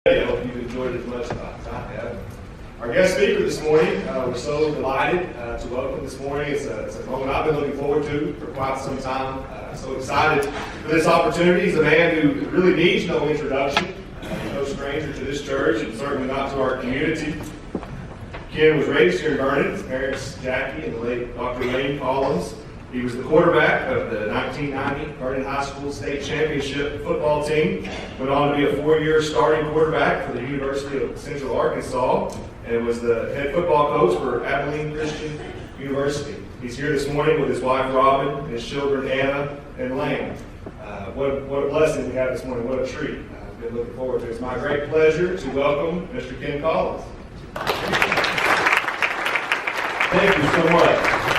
I hope you've enjoyed it as much as I have. Our guest speaker this morning, we're so delighted to welcome this morning. It's a moment I've been looking forward to for quite some time. So excited for this opportunity. He's a man who really needs no introduction. He's no stranger to this church and certainly not to our community. Ken was raised here in Vernon. His parents, Jackie and the late Dr. Lane Collums. He was the quarterback of the 1990 Vernon High School State Championship football team. Went on to be a 4-year starting quarterback for the University of Central Arkansas, and was the head football coach for Abilene Christian University. He's here this morning with his wife Robin and his children Anna and Lane. What a blessing we have this morning. What a treat. I've been looking forward to it. It's my great pleasure to welcome Mr. Ken Collums. Thank you so much.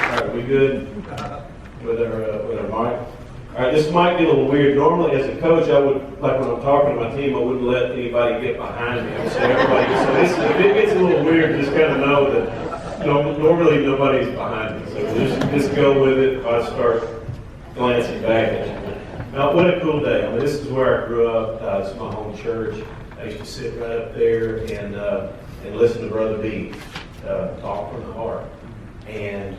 All right, we good with our mic? All right, this might be a little weird. Normally, as a coach, I would, like when I'm talking to my team, I wouldn't let anybody get behind me. So if it gets a little weird, just kind of know that normally nobody's behind me. So just go with it if I start glancing back at you. Now, what a cool day. I mean, this is where I grew up. It's my home church. I used to sit right up there and listen to Brother B talk from the heart. And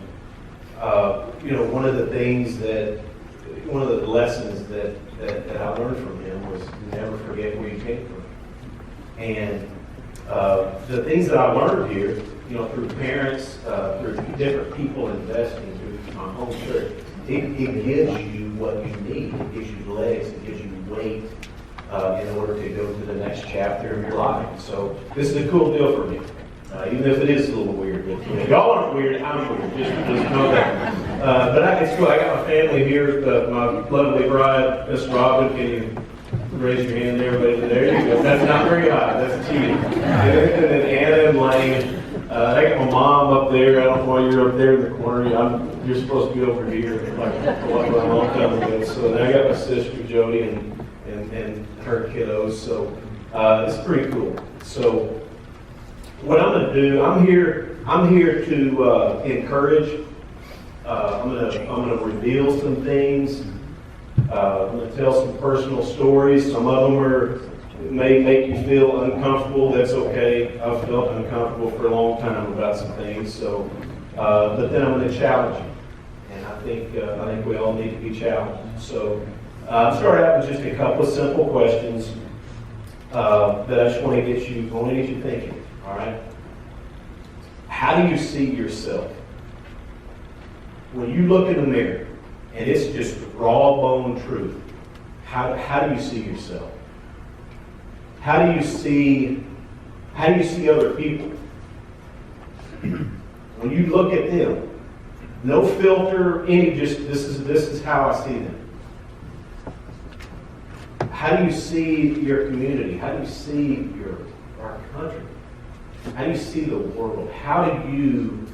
one of the lessons that I learned from him was never forget where you came from. And the things that I learned here, through parents, through different people investing, through my home church, it gives you what you need. It gives you legs. It gives you weight in order to go to the next chapter of your life. So this is a cool deal for me. Even if it is a little weird. But, y'all aren't weird, I'm weird. Just know that. But it's cool. I got my family here. My lovely bride, Miss Robin. Can you raise your hand there? There you go. That's not very high. That's cheating. And then Anna and Lane. I got my mom up there. I don't know why you're up there in the corner. You're supposed to be over here, like a long time ago. So then I got my sister Jody and her kiddos. So it's pretty cool. So what I'm going to do, I'm here to encourage. I'm going to reveal some things. I'm going to tell some personal stories. Some of them may make you feel uncomfortable. That's okay. I've felt uncomfortable for a long time about some things. So, but then I'm going to challenge you, and I think we all need to be challenged. So, I'll start out with just a couple of simple questions that I just want to get you thinking. All right. How do you see yourself? When you look in the mirror, and it's just raw bone truth, how do you see yourself? How do you see other people? When you look at them, no filter, this is how I see them. How do you see your community? How do you see our country? How do you see the world? How do you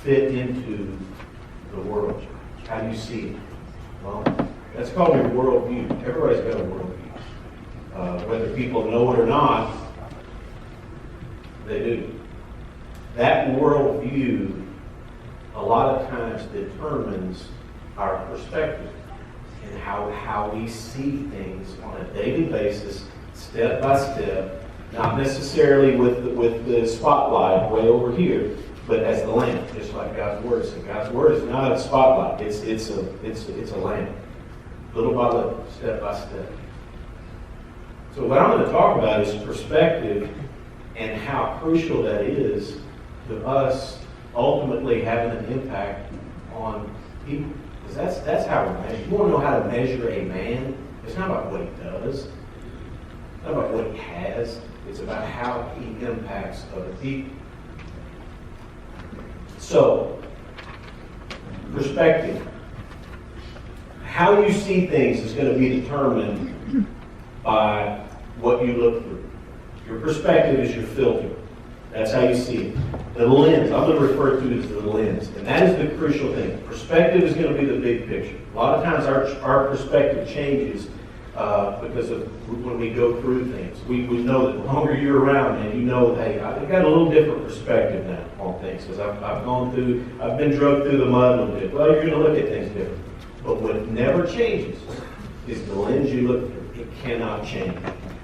fit into the world? How do you see it? Well, that's called your worldview. Everybody's got a worldview. Whether people know it or not, they do. That worldview a lot of times determines our perspective and how we see things on a daily basis, step by step. Not necessarily with the spotlight way over here, but as the lamp, just like God's Word is. God's Word is not a spotlight; it's a lamp, little by little, step by step. So what I'm going to talk about is perspective and how crucial that is to us ultimately having an impact on people. Because that's how we measure. You want to know how to measure a man? It's not about what he does. It's not about what he has. It's about how he impacts other people. So, perspective. How you see things is going to be determined by what you look through. Your perspective is your filter. That's how you see it. The lens, I'm going to refer to it as the lens. And that is the crucial thing. Perspective is going to be the big picture. A lot of times our perspective changes because of when we go through things. We know that the longer you're around, and you know, hey, I've got a little different perspective now on things because I've been drugged through the mud a little bit. Well, you're going to look at things different. But what never changes is the lens you look through. It cannot change.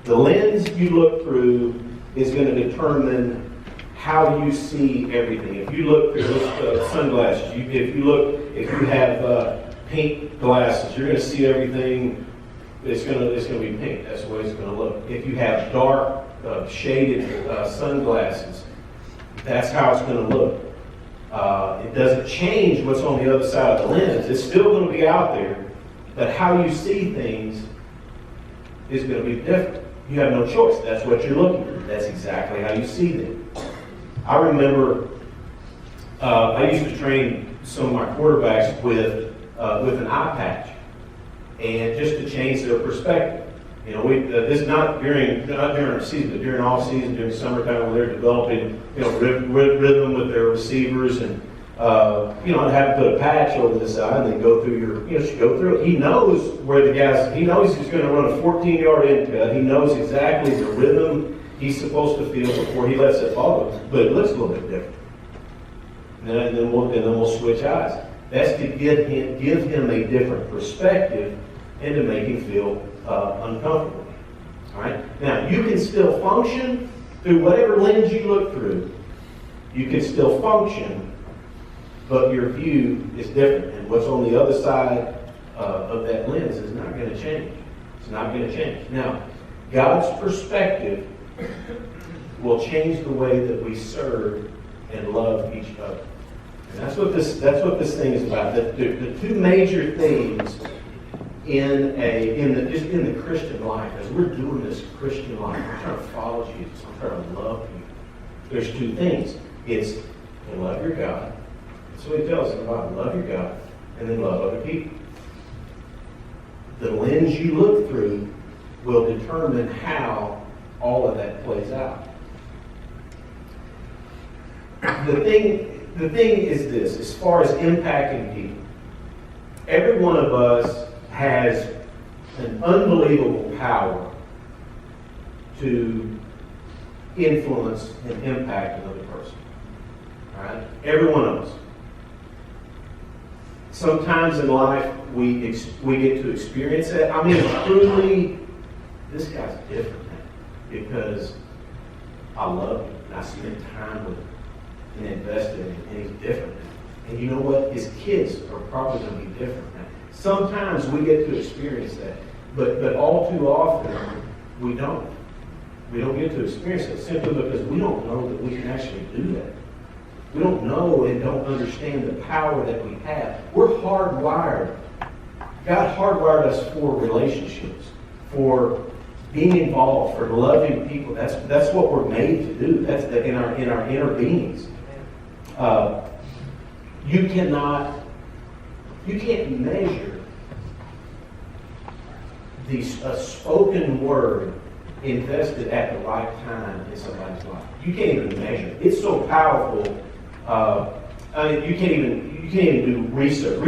The lens you look through is going to determine how you see everything. If you look through sunglasses, if you have pink glasses, you're going to see everything. It's going to be pink. That's the way it's going to look. If you have dark shaded sunglasses, that's how it's going to look. It doesn't change what's on the other side of the lens. It's still going to be out there, but how you see things is going to be different. You have no choice. That's what you're looking for. That's exactly how you see them. I remember I used to train some of my quarterbacks with an eye patch, and just to change their perspective. You know, this is not during our season, but during off season, during summertime, when they're developing, rhythm with their receivers, and I'd have to put a patch over this eye, and then go through go through it. He knows where the guys. He knows he's going to run a 14-yard in cut. He knows exactly the rhythm he's supposed to feel before he lets it follow. But it looks a little bit different. And then we'll switch eyes. That's to give him a different perspective and to make him feel uncomfortable. All right. Now you can still function through whatever lens you look through. You can still function, but your view is different, and what's on the other side of that lens is not going to change. It's not going to change. Now, God's perspective will change the way that we serve and love each other. And that's what this thing is about. The two major themes in the Christian life, as we're doing this Christian life, we're trying to follow Jesus, we're trying to love people. There's two things. It's to love your God. That's what he tells us about. Love your God, and then love other people. The lens you look through will determine how all of that plays out. The thing is this, as far as impacting people, every one of us has an unbelievable power to influence and impact another person. All right? Every one of us. Sometimes in life we get to experience that. I mean, truly, this guy's different because I love him and I spend time with him and invest in him, and he's different. And you know what? His kids are probably going to be different now. Sometimes we get to experience that, but all too often we don't. We don't get to experience it simply because we don't know that we can actually do that. We don't know and don't understand the power that we have. We're hardwired. God hardwired us for relationships, for being involved, for loving people. That's what we're made to do. That's in our inner beings. You can't measure a spoken word invested at the right time in somebody's life. You can't even measure it. It's so powerful. You can't even do research.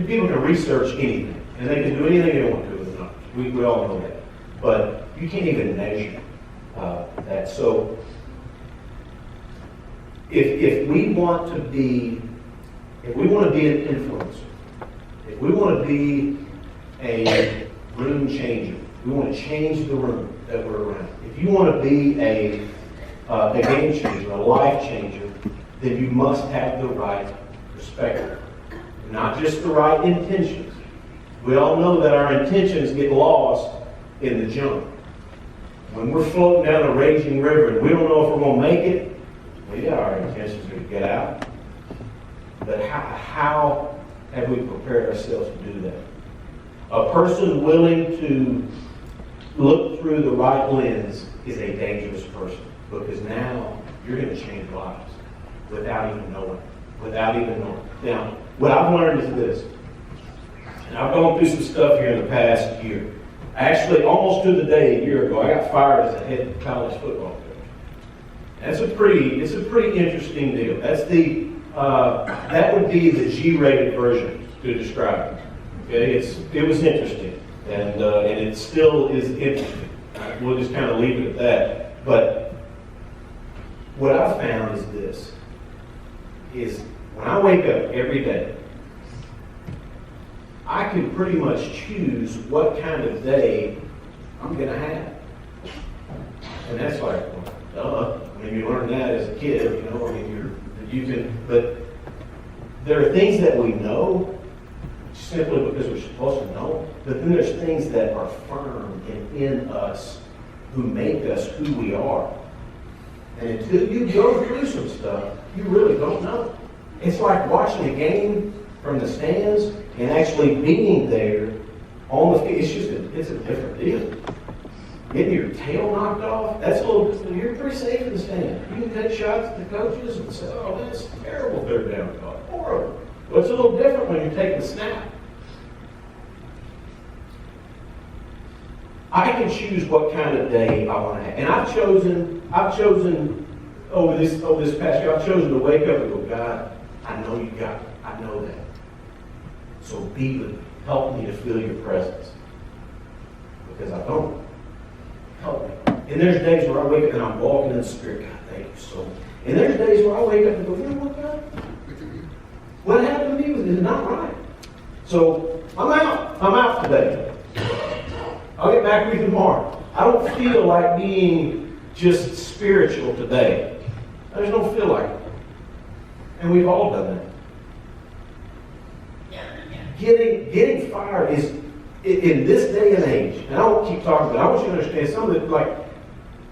People can research anything, and they can do anything they want to with numbers. We all know that, but you can't even measure that. So, if we want to be an influencer, if we want to be a room changer, we want to change the room that we're around. If you want to be a game changer, a life changer, then you must have the right perspective, not just the right intentions. We all know that our intentions get lost in the junk. When we're floating down a raging river and we don't know if we're going to make it, well, yeah, our intentions are to get out. But how have we prepared ourselves to do that? A person willing to look through the right lens is a dangerous person, because now you're going to change lives without even knowing. Now, what I've learned is this, and I've gone through some stuff here in the past year. Actually, almost to the day a year ago, I got fired as a head college football coach. It's a pretty interesting deal. That would be the G-rated version to describe it. Okay, it was interesting, and it still is interesting. We'll just kind of leave it at that. But what I found is this: is when I wake up every day, I can pretty much choose what kind of day I'm going to have. And that's like, well, duh. I mean, you learn that as a kid, I mean, but there are things that we know simply because we're supposed to know, but then there's things that are firm and in us who make us who we are. And until you go through some stuff, you really don't know. It's like watching a game from the stands and actually being there on the field. It's a different deal. Getting your tail knocked off, you're pretty safe in the stand. You can take shots at the coaches and say, oh, that's terrible third down call. Horrible. But it's a little different when you're taking the snap. I can choose what kind of day I want to have. And I've chosen over this past year, I've chosen to wake up and go, God, I know you got it. I know that. So be with me. Help me to feel your presence. Because I don't. Help me. And there's days where I wake up and I'm walking in the Spirit. God, thank you so much. And there's days where I wake up and go, you know what, God? What happened to me is not right. So I'm out. I'm out today. I'll get back with you tomorrow. I don't feel like being just spiritual today. I just don't feel like it. And we've all done that. Getting fired is, in this day and age, and I won't keep talking, but I want you to understand some of it, like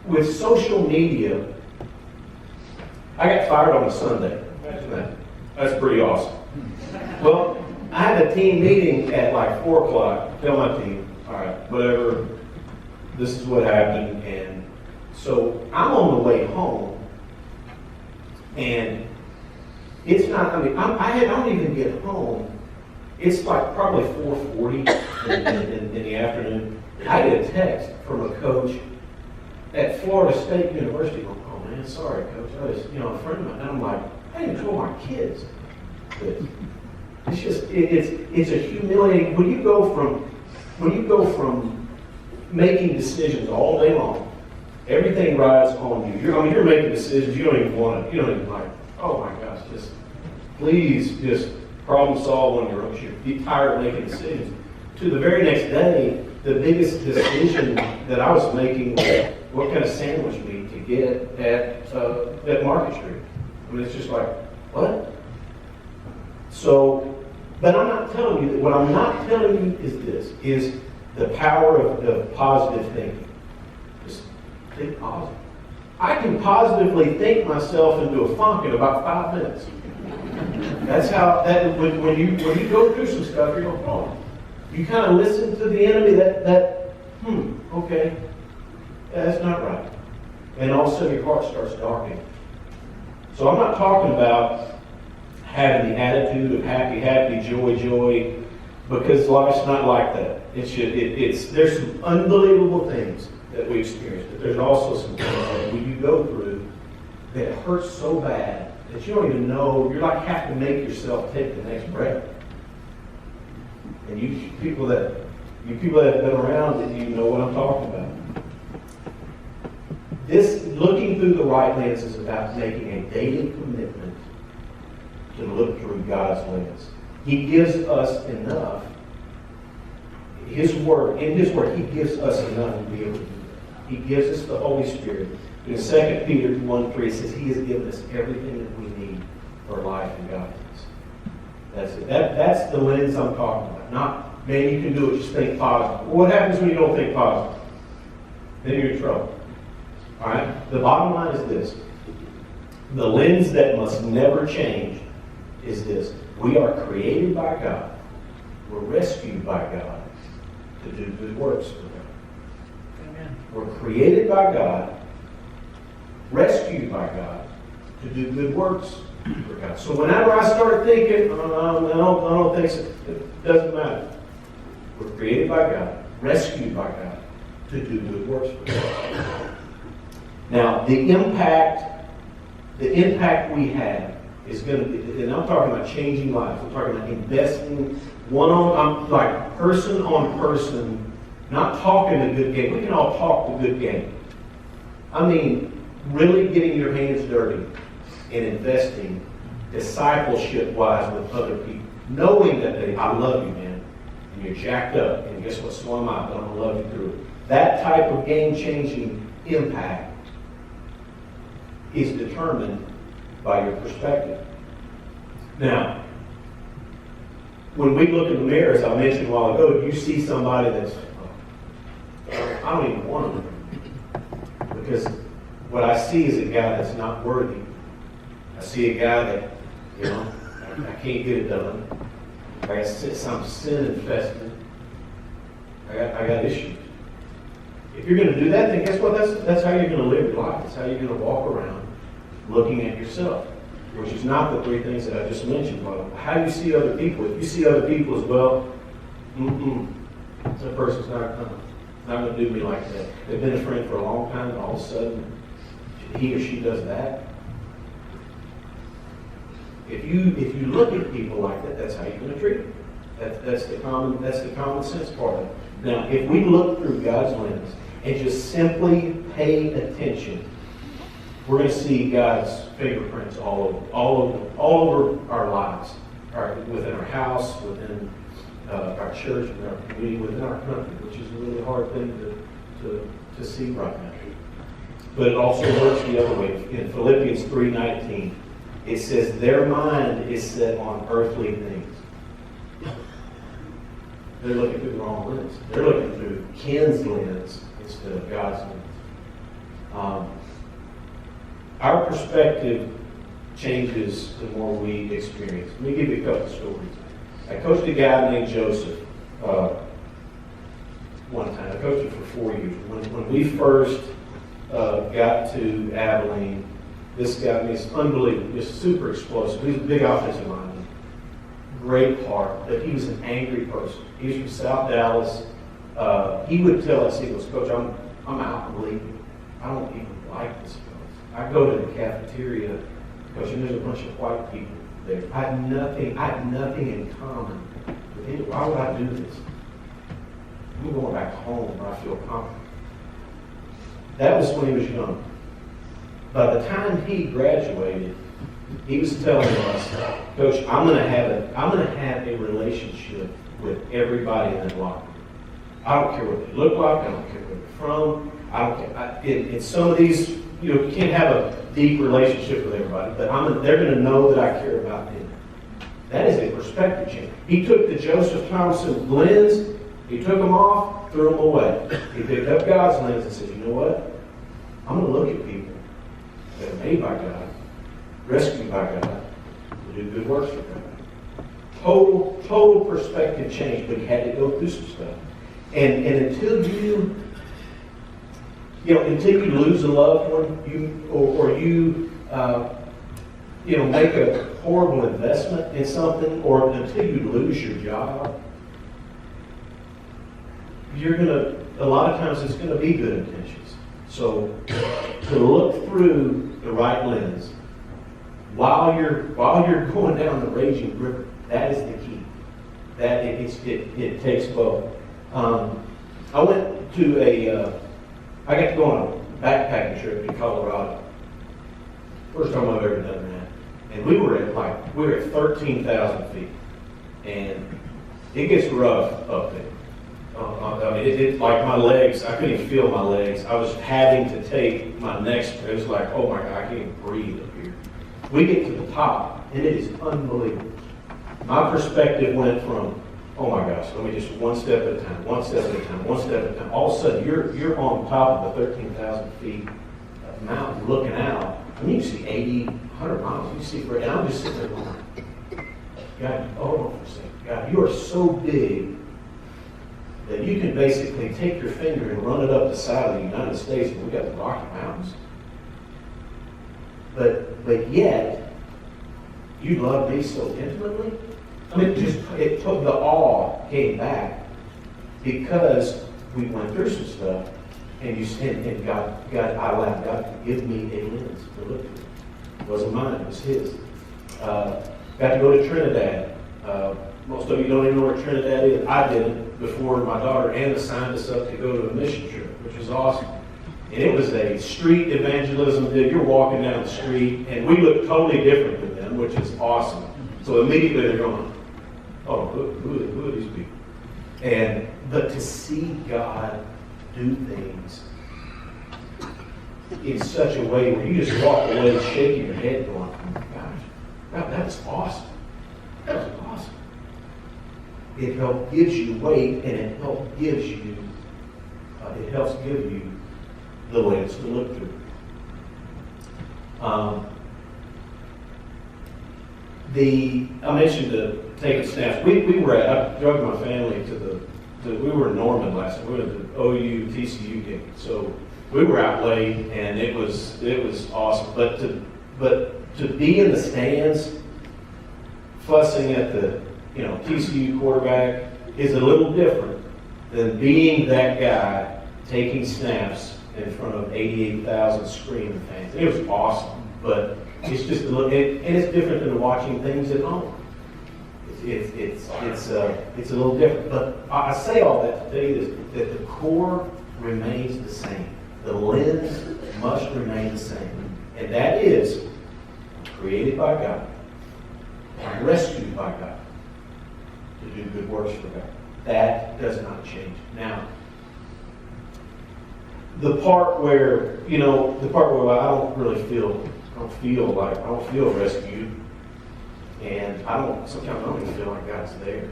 with social media. I got fired on a Sunday. Imagine that. That's pretty awesome. Well, I had a team meeting at like 4 o'clock. Tell my team, all right, whatever, this is what happened. And so I'm on the way home, and it's not, I don't even get home. It's like probably 4:40 in the afternoon. I get a text from a coach at Florida State University going, oh man, sorry coach, I was, a friend of mine. And I'm like, I didn't tell my kids this. It's just, it's a humiliating, when you go from making decisions all day long, everything rides on you. You're making decisions you don't even want to, you don't even like, oh my gosh, please problem solve on your own. You're tired of making decisions. To the very next day, the biggest decision that I was making was what kind of sandwich meat to get at Market Street. It's just like, what? So, but I'm not telling you that. What I'm not telling you is the power of positive thinking. Just think positive. I can positively think myself into a funk in about 5 minutes. That's how when you go through some stuff, you go, oh, you kind of listen to the enemy okay, that's not right. And all of a sudden your heart starts darkening. So I'm not talking about having the attitude of happy, joy, because life's not like that. There's some unbelievable things that we experience, but there's also some things that when you go through that hurts so bad that you don't even know, you're like have to make yourself take the next breath. And you people that have been around, and you know what I'm talking about. This looking through the right lens is about making a daily commitment to look through God's lens. He gives us enough. In His Word, He gives us enough to be able to do that. He gives us the Holy Spirit. In 2 Peter 1:3, it says He has given us everything that we need for life and godliness. That's it. That's the lens I'm talking about. Not, man, you can do it, just think positive. Well, what happens when you don't think positive? Then you're in trouble. All right? The bottom line is this. The lens that must never change is this. We are created by God. We're rescued by God to do good works for God. Amen. We're created by God, rescued by God to do good works for God. So whenever I start thinking, I don't think so, it doesn't matter. We're created by God, rescued by God to do good works for God. Now, the impact we have is going to be, and I'm talking about changing lives. I'm talking about investing like person on person, not talking a good game. We can all talk the good game. I mean, really getting your hands dirty and investing discipleship-wise with other people. Knowing that I love you, man, and you're jacked up, and guess what, so am I, but I'm going to love you through it. That type of game-changing impact is determined by your perspective. Now, when we look in the mirror, as I mentioned a while ago, you see somebody that's, I don't even want them. Because what I see is a guy that's not worthy. I see a guy that, I can't get it done. I got some sin infested. I got issues. If you're going to do that, then guess what? That's how you're going to live your life. That's how you're going to walk around looking at yourself, which is not the three things that I just mentioned. But how you see other people. If you see other people as well, that person's not going to do me like that. They've been a friend for a long time, and all of a sudden, he or she does that. If you look at people like that, that's how you're going to treat them. That's the common sense part of it. Now, if we look through God's lens and just simply pay attention, we're going to see God's fingerprints all over our lives, within our house, within our church, within our community, within our country, which is a really hard thing to see right now. But it also works the other way. In Philippians 3:19, it says, their mind is set on earthly things. They're looking through the wrong lens. They're looking through Ken's lens instead of God's lens. Our perspective changes the more we experience. Let me give you a couple stories. I coached a guy named Joseph one time. I coached him for 4 years. When we first got to Abilene, this guy, he's unbelievable, just super explosive. He's a big offensive lineman, great heart, but he was an angry person. He was from South Dallas. He would tell us, he goes, Coach, I'm out completely. I don't even like this place. I go to the cafeteria, Coach, and there's a bunch of white people there. I had nothing in common with him. Why would I do this? I'm going back home where I feel confident. That was when he was young. By the time he graduated, he was telling us, Coach, I'm going to have a relationship with everybody in that locker room. I don't care what they look like. I don't care where they're from. I don't care. In some of these, you can't have a deep relationship with everybody, but they're going to know that I care about them. That is a perspective change. He took the Joseph Thompson lens, he took them off, threw them away. He picked up God's lens and said, you know what? I'm going to look at people that are made by God, rescued by God, to do good works for God. Total perspective change, but he had to go through some stuff. And until you lose a loved one, you make a horrible investment in something, or until you lose your job, a lot of times it's going to be good intentions. So to look through the right lens while you're going down the raging river, that is the key. That it takes both. I got to go on a backpacking trip to Colorado. First time I've ever done that. And we were at 13,000 feet. And it gets rough up there. Like my legs, I couldn't even feel my legs. I was having to take my next, it was like, oh my God, I can't even breathe up here. We get to the top, and it is unbelievable. My perspective went from, oh my gosh, let me just one step at a time, one step at a time, one step at a time. All of a sudden, you're on top of the 13,000 feet mountain looking out. I mean, you see 80, 100 miles. You see, and I'm just sitting there going, God, hold on for a second. God, you are so big that you can basically take your finger and run it up the side of the United States, and we got the Rocky Mountains. But yet, you love me so intimately. I mean, it took the awe came back because we went through some stuff, and God, I allowed God to give me a lens to look at. It wasn't mine; it was His. Got to go to Trinidad. Most of you don't even know where Trinidad is. I didn't before my daughter Anna signed us up to go to a mission trip, which was awesome. And it was a street evangelism deal. You're walking down the street, and we look totally different than them, which is awesome. So immediately they're going, oh, who are these people? But to see God do things in such a way where you just walk away shaking your head going, oh my gosh, God, that was awesome. That was awesome. It helps gives you weight, and it helps give you the ways to look through. I mentioned the taking snaps. I drove my family we were in Norman last night. We were at the OU TCU game. So we were out late, and it was awesome. But to be in the stands, fussing at the TCU quarterback is a little different than being that guy taking snaps in front of 88,000 screaming fans. It was awesome, but it's just a little, and it's different than watching things at home. It's a little different. But I say all that to tell you this, that the core remains the same. The lens must remain the same. And that is created by God, rescued by God, to do good works for God. That does not change. Now, the part where I don't feel rescued, and sometimes I don't even feel like God's there.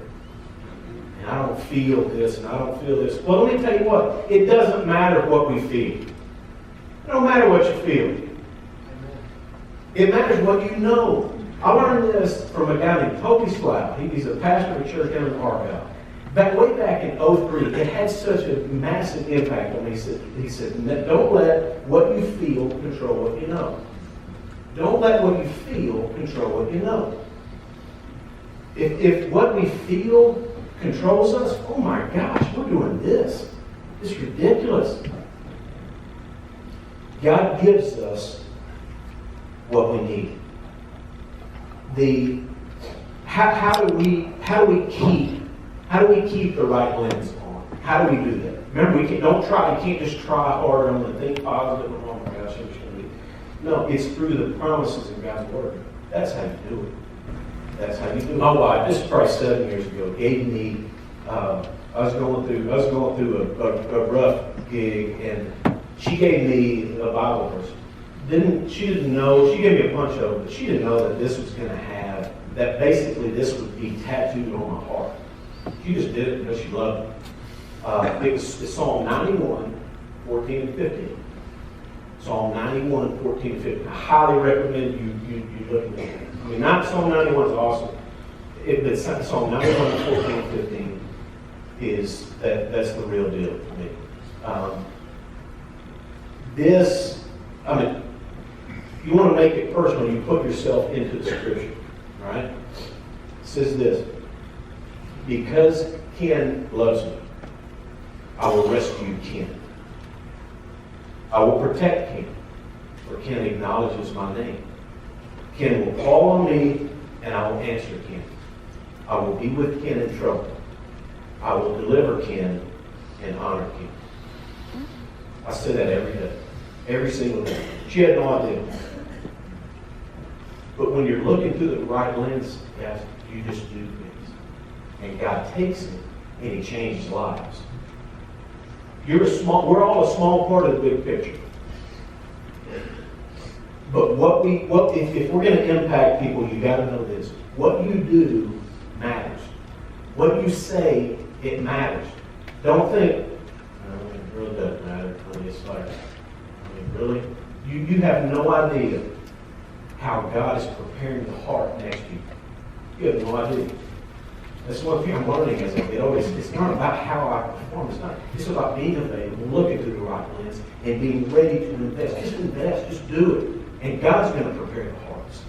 And I don't feel this, and I don't feel this. Well, let me tell you what, it doesn't matter what we feel. It don't matter what you feel. It matters what you know. I learned this from a guy named Toby Splow. He's a pastor of a church down in Argyle. Way back in 2003, it had such a massive impact on me. He said, don't let what you feel control what you know. Don't let what you feel control what you know. If what we feel controls us, oh my gosh, we're doing this. It's ridiculous. God gives us what we need. How do we keep the right lens on? How do we do that? Remember, you can't just try harder and think positive. Oh my gosh, I'm just going to be. No, it's through the promises in God's Word. That's how you do it. That's how you do it. My wife, this is probably 7 years ago, gave me, I was going through a rough gig, and she gave me a Bible verse. She didn't know, she gave me a bunch of them, but she didn't know that this was going to have, that basically this would be tattooed on my heart. She just did it because she loved it. It's Psalm 91, 14 and 15. Psalm 91, 14 and 15. I highly recommend you look at it. I mean, not Psalm 91 is awesome. But Psalm 91, 14 and 15 that's the real deal for me. You want to make it personal, you put yourself into the Scripture, right? It says this, because Ken loves me, I will rescue Ken. I will protect Ken, for Ken acknowledges my name. Ken will call on me, and I will answer Ken. I will be with Ken in trouble. I will deliver Ken and honor Ken. I say that every day, every single day. She had no idea. But when you're looking through the right lens, guys, you just do things. And God takes it, and He changes lives. We're all a small part of the big picture. But if we're going to impact people, you got to know this. What you do matters. What you say, it matters. Don't think, no, it really doesn't matter. Really? You have no idea how God is preparing the heart next to you. You have no idea. That's one thing I'm learning as I get older. It's not about how I perform. It's about being available, looking through the right lens, and being ready to invest. Just invest. Just do it. And God's going to prepare the hearts.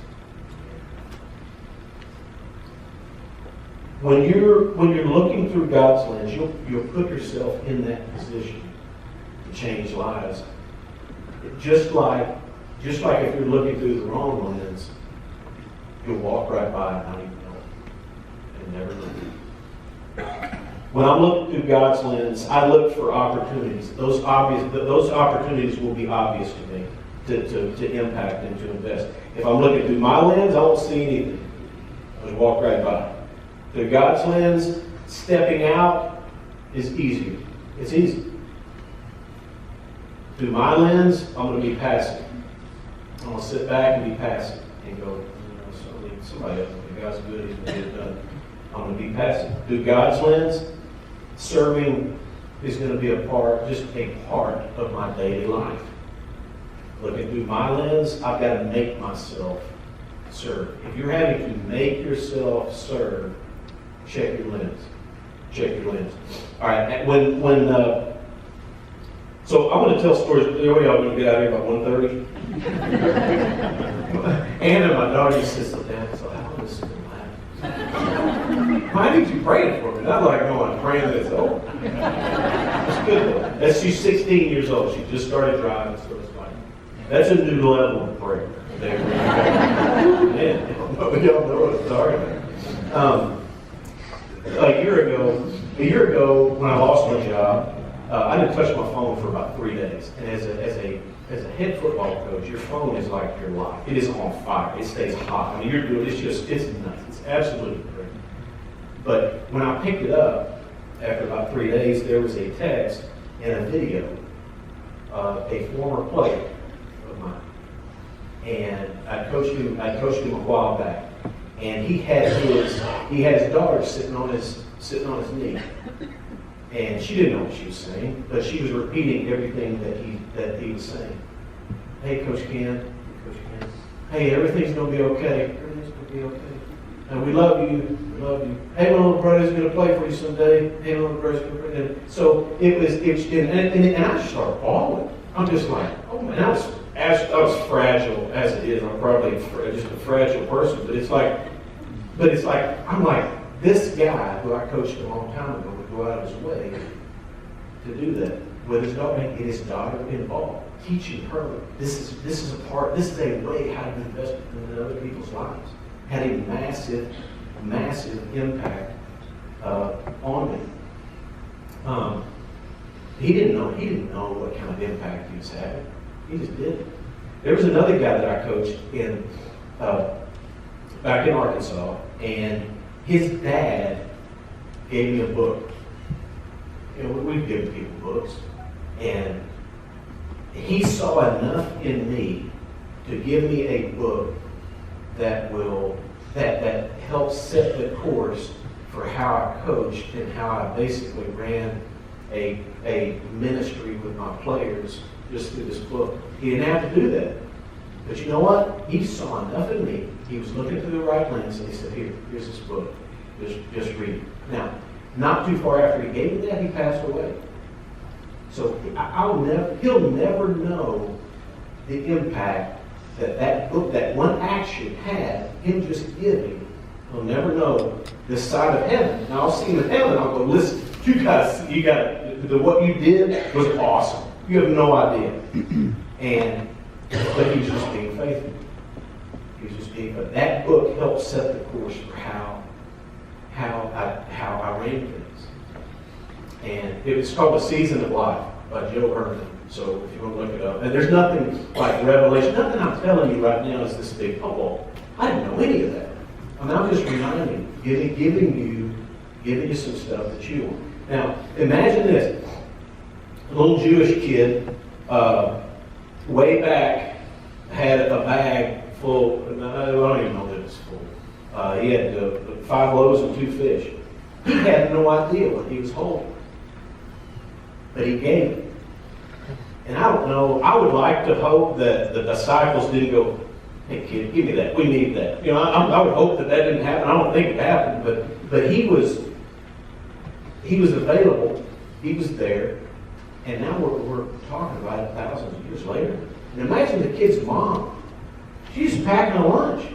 When you're looking through God's lens, you'll put yourself in that position to change lives. Just like if you're looking through the wrong lens, you'll walk right by it and not even know it. And never know. When I'm looking through God's lens, I look for opportunities. Those opportunities will be obvious to me to impact and to invest. If I'm looking through my lens, I won't see anything. I'll just walk right by. Through God's lens, stepping out is easier. It's easy. Through my lens, I'm going to be passive. I'm going to sit back and be passive and go, somebody else, the guy's good, he's going to get it done. I'm going to be passive. Through God's lens, serving is going to be just a part of my daily life. Looking through my lens, I've got to make myself serve. If you're having to make yourself serve, check your lens. Check your lens. All right. So I'm going to tell stories. Y'all going to get out of here about 1:30? Anna, my daughter, used to sit down. So how long is this going to last? Why did you pray for me? Not like going praying that it's over. It's good though. She's 16 years old. She just started driving, so it's like that's a new level of prayer. Man, y'all know what I'm talking about. A year ago, when I lost my job, I didn't touch my phone for about 3 days. And as a head football coach, your phone is like your life. It is on fire. It stays hot. I mean, it's nuts. It's absolutely crazy. But when I picked it up, after about 3 days, there was a text and a video of a former player of mine. And I coached him a while back. And he had his daughter sitting on his knee. And she didn't know what she was saying, but she was repeating everything that he was saying. Hey, Coach Ken. Hey, everything's gonna be okay. Everything's gonna be okay. And we love you. We love you. Hey, my little brother's gonna play for you someday. Hey, my little brother's gonna play. And so it was, and I just started bawling. I'm just like, oh man, I was fragile as it is. I'm probably just a fragile person, but it's like, I'm like, this guy who I coached a long time ago would go out of his way to do that with his daughter, and get his daughter involved, teaching her this is a way how to invest in other people's lives. Had a massive impact on me. He didn't know what kind of impact he was having. He just did. There was another guy that I coached back in Arkansas, and his dad gave me a book. You know, we've given people books, and he saw enough in me to give me a book that helps set the course for how I coached and how I basically ran a ministry with my players just through this book. He didn't have to do that. But you know what? He saw enough in me. He was looking through the right lens, and he said, here's this book. Just read it. Now, not too far after he gave me that, he passed away. So he'll never know the impact that book, that one action had, him just giving. He'll never know this side of heaven. Now I'll see him in heaven, I'll go, listen, what you did was awesome. You have no idea. But he was just being faithful. But that book helped set the course for how I ran things. And it was called The Season of Life by Vernon. So if you want to look it up. And there's nothing like revelation. Nothing I'm telling you right now is this big. Oh, well, I didn't know any of that. I mean, I'm just reminding you, giving you some stuff that you want. Now, imagine this. A little Jewish kid, way back, had a bag full, I don't even know that it was full. He had 5 loaves and 2 fish. He had no idea what he was holding. But he gave it. And I don't know, I would like to hope that the disciples didn't go, hey kid, give me that, we need that. You know, I would hope that didn't happen. I don't think it happened, but he was available, he was there, and now we're talking about it thousands of years later. And imagine the kid's mom. She's packing a lunch.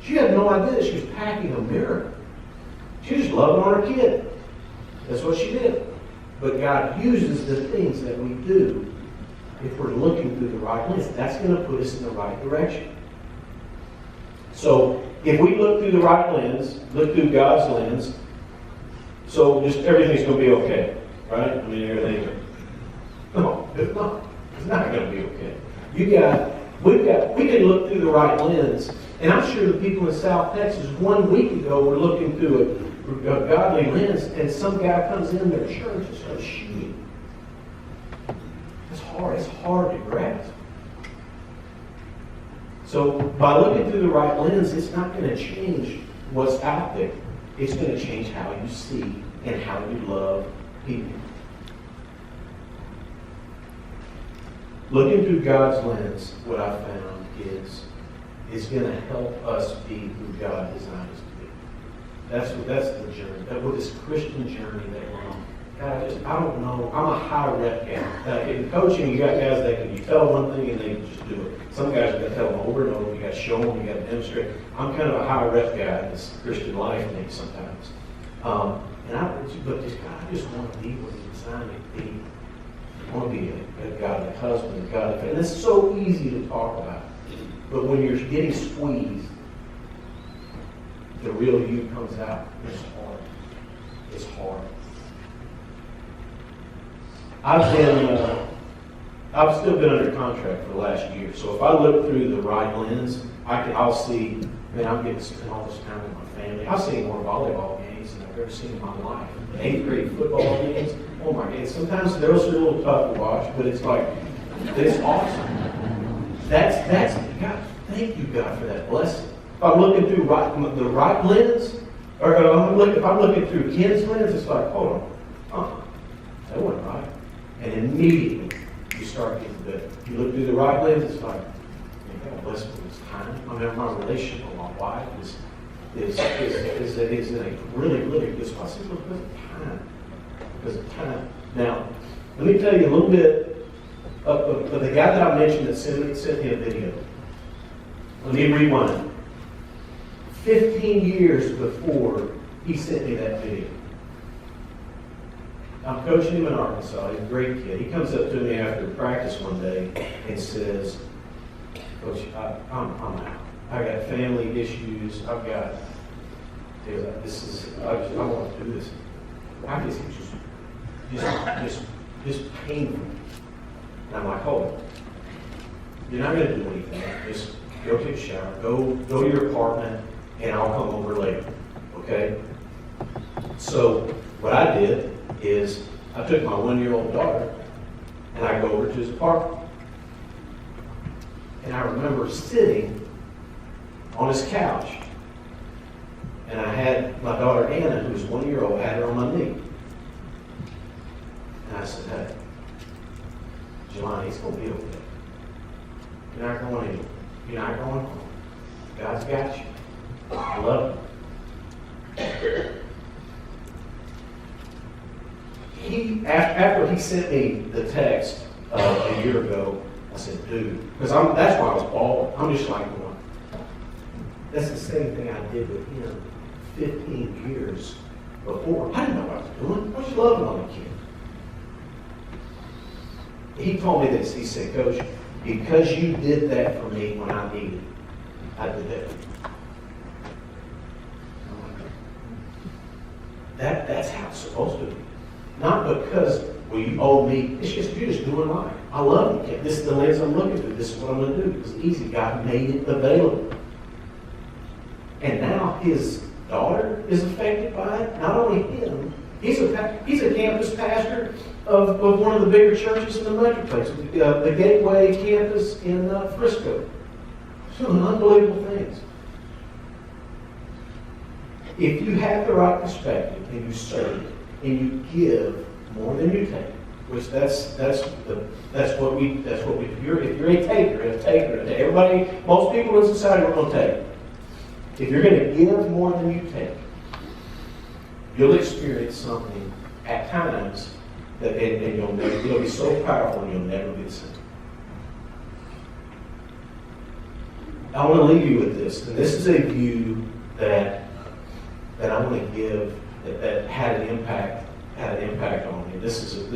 She had no idea that she was packing a miracle. She was just loving on her kid. That's what she did. But God uses the things that we do if we're looking through the right lens. That's going to put us in the right direction. So if we look through the right lens, look through God's lens, so just everything's going to be okay, right? I mean, everything. No, it's not. It's not going to be okay. We can look through the right lens, and I'm sure the people in South Texas 1 week ago were looking through a godly lens, and some guy comes in their church and starts shooting. That's hard. It's hard to grasp. So by looking through the right lens, it's not going to change what's out there. It's going to change how you see and how you love people. Looking through God's lens, what I found is going to help us be who God designed us to be. That's the journey. With this Christian journey that we're on. God, I don't know. I'm a high rep guy. In coaching, you got guys that can, you tell one thing and they can just do it. Some guys you got to tell them over and over. You got to show them. You got to demonstrate. I'm kind of a high rep guy in this Christian life thing sometimes. But this God, I just want to be what He designed me to be. I want to be a godly husband, a godly family. And it's so easy to talk about. But when you're getting squeezed, the real you comes out. It's hard. It's hard. I've still been under contract for the last year. So if I look through the right lens, I'll see, man, I'm getting to spend all this time with my family. I've seen more volleyball games than I've ever seen in my life. 8th grade football games. Oh my God. Sometimes those are a little tough to watch, but it's like, it's awesome. That's God. Thank you, God, for that blessing. If I'm looking through the right lens, or if I'm looking through Ken's lens, it's like, hold on, that wasn't right. And immediately you start getting better. You look through the right lens, it's like, man, God bless me this time. I mean, my relationship with my wife is in a really, really good spot. It's because of time. Because of time. Now, let me tell you a little bit of the guy that I mentioned that sent me a video. Let me rewind. 15 years before he sent me that video. I'm coaching him in Arkansas. He's a great kid. He comes up to me after practice one day and says, Coach, I'm out. I got family issues. I want to do this. I guess it's just painful. And I'm like, hold on. You're not going to do anything. Just go take a shower. Go to your apartment, and I'll come over later. Okay? So what I did is I took my 1-year-old daughter and I go over to his apartment. And I remember sitting on his couch, and I had my daughter Anna, who was 1 year old, had her on my knee. And I said, hey, Jelani, it's going to be okay. You're not going anywhere. You're not going home. God's got you. I love you. After he sent me the text a year ago, I said, dude, because that's why I was bawling. I'm just like going, that's the same thing I did with him 15 years before. I didn't know what I was doing. I was just loving on the kid. He told me this. He said, Coach, because you did that for me when I needed it, I did that for you. That's how it's supposed to be. Not because, well, you owe me. It's just, you're just doing life. I love you. This is the lens I'm looking through. This is what I'm going to do. It's easy. God made it available. And now his daughter is affected by it. Not only him. He's a campus pastor of one of the bigger churches in the Metroplex, the Gateway campus in Frisco. Some unbelievable things. If you have the right perspective and you serve and you give more than you take, which that's what we do. If you're a taker. Everybody, most people in society are going to take. If you're going to give more than you take, you'll experience something at times that and it'll be so powerful and you'll never be the same. I want to leave you with this, and this is a view that I want to give that had an impact on me. This is an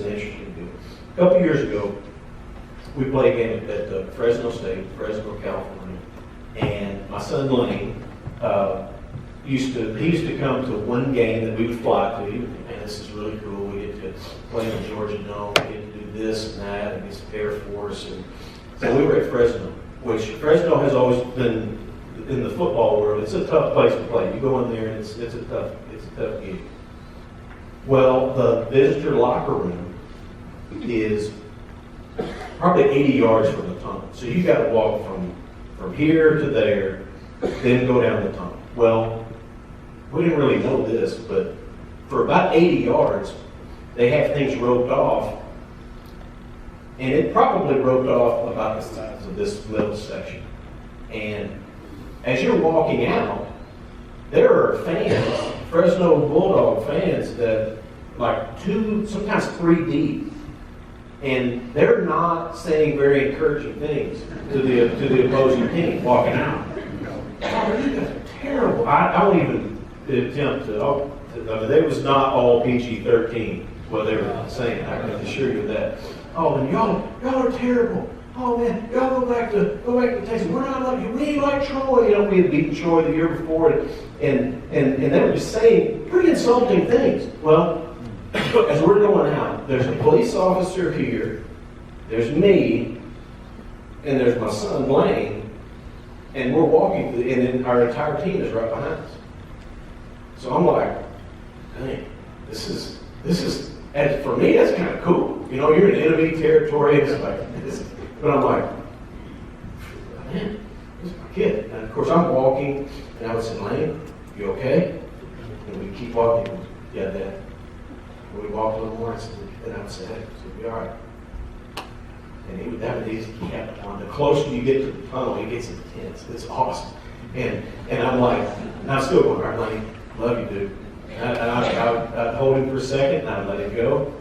interesting deal. A couple of years ago, we played a game at Fresno State, Fresno, California, and my son Lane used to come to one game that we would fly to, and this is really cool. We get to play in the Georgia Dome, we get to do this and that, and it's Air Force, and so we were at Fresno, which Fresno has always been in the football world. It's a tough place to play. You go in there and it's a tough gig. Well, the visitor locker room is probably 80 yards from the tunnel. So you got to walk from here to there, then go down the tunnel. Well, we didn't really know this, but for about 80 yards, they have things roped off, and it probably roped off about the size of this little section. And as you're walking out, there are fans, Fresno Bulldog fans, that like 2, sometimes 3 deep, and they're not saying very encouraging things to the opposing team walking out. Oh, you guys are terrible. I don't even attempt to. I mean, they was not all PG-13 what they were saying. I can assure you that. Oh, and y'all are terrible. Oh man, y'all go back to Texas. We're not like you. We ain't like Troy. You know, we had beaten Troy the year before, and they were just saying pretty insulting things. Well, as we're going out, there's a police officer here, there's me, and there's my son Blaine, and we're walking, and then our entire team is right behind us. So I'm like, dang, this is, and for me, that's kind of cool. You know, you're in enemy territory, it's like, this, but I'm like, man, this is my kid. And of course, I'm walking, and I would say, Lane, you okay? And we keep walking, yeah, Dad. And we walked a little more, and I would say, hey, so be all right. And he would have it easy, kept on. The closer you get to the tunnel, it gets intense. It's awesome. And I'm like, and I'm still going, all right, Lane, love you, dude. And I'd hold him for a second, and I'd let him go.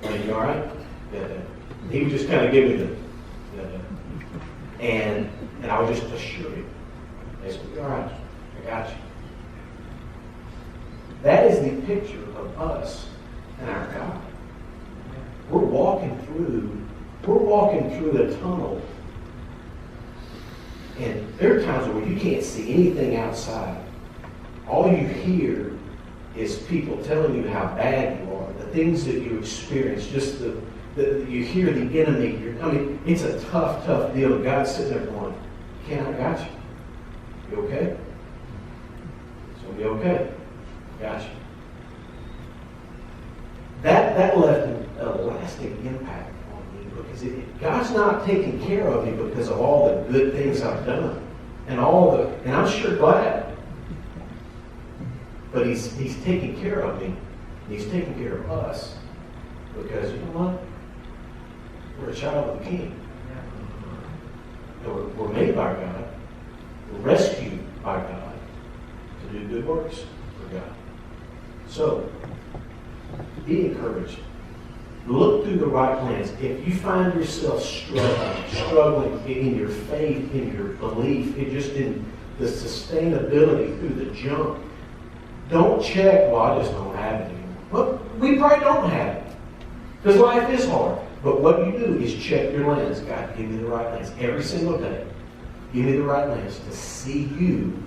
Lane, you all right? Yeah, Dad. And he would just kind of give me the, yeah, Dad. And I would just assure him, hey, so be all right. I got you. That is the picture of us and our God. We're walking through a tunnel, and there are times where you can't see anything outside. All you hear is people telling you how bad you are, the things that you experience, just you hear the enemy. I mean, it's a tough deal. God's sitting there going, Ken, I got you. You okay? It's going to be okay. Got you. That left a lasting impact on me because God's not taking care of me because of all the good things I've done and I'm sure glad. But He's taking care of me. And He's taking care of us because you know what? We're a child of the King. And we're made by God. We're rescued by God to do good works for God. So, be encouraged. Look through the right lens. If you find yourself struggling in your faith, in your belief, in the sustainability through the junk, don't check, well, I just don't have it anymore. Well, we probably don't have it. Because life is hard. But what you do is check your lens. God, give me the right lens every single day. Give me the right lens to see you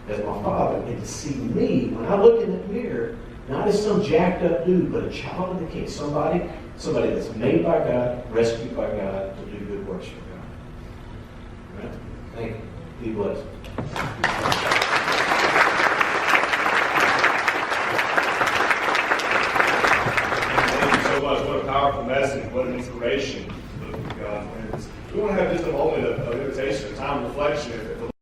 as my Father and to see me when I look in the mirror, not as some jacked up dude, but a child of the King. Somebody that's made by God, rescued by God to do good works for God. All right? Thank you. Be blessed. Thank you so much. What a powerful message. What an inspiration. We want to have just a moment of invitation, a time of reflection. If the